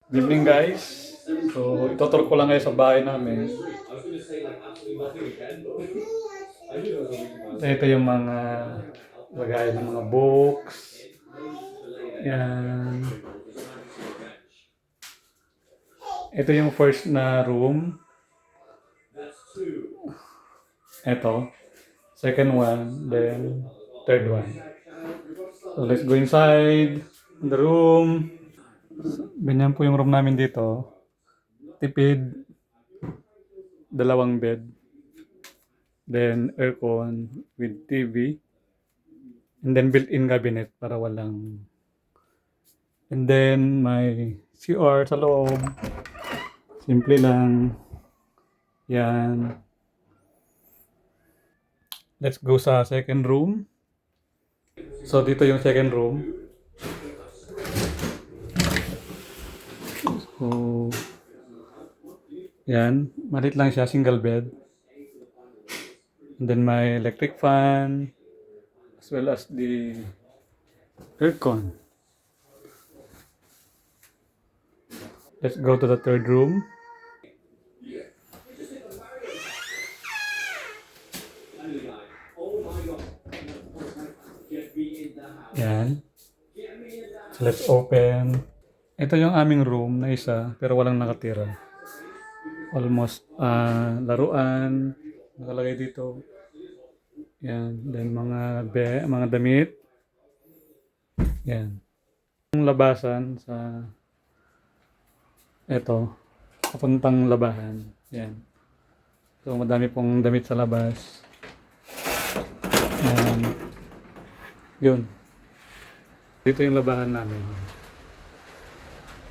Good evening guys. So, itutur ko lang kayo sa bahay namin. So, ito yung mga lagay ng mga books. Yan. Ito yung first na room. Ito. Second one. Then, third one. So, let's go inside the room. Ganyan po yung room namin dito. Tipid. Dalawang bed. Then, aircon with TV. And then built-in cabinet para walang. And then may CR sa loob. Simple lang. Yan. Let's go sa second room. So dito yung second room. So yan, malit lang siya, single bed. And then may electric fan as well as the aircon. Let's go to the third room. Yan. So let's open. Ito yung aming room na isa pero walang nakatira. Almost laruan nakalagay dito. Yan, then mga damit. Yan. Yung labasan sa ito, papuntang labahan. Yan. So madami pong damit sa labas. Yan. Yun. Dito yung labahan namin.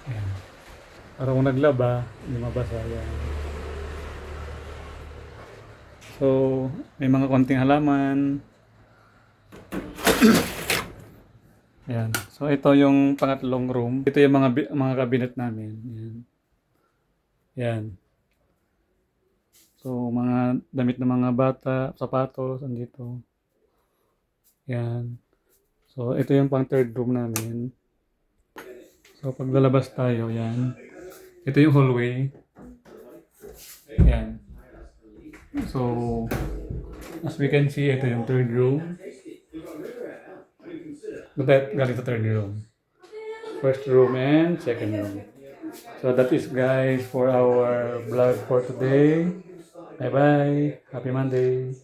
Yan. Para kung naglaba, hindi mabasa. Yan. So, may mga konting halaman. Yan. So, ito yung pangatlong room. Ito yung mga cabinet namin. Yan. Yan. So, mga damit ng mga bata, sapatos, andito. Yan. So, ito yung pang third room namin. So, pag lalabas tayo, yan. Ito yung hallway. Yan. So, as we can see, ito yung third room. Galing sa third room. First room and second room. So that is guys for our vlog for today. Bye bye. Happy Monday.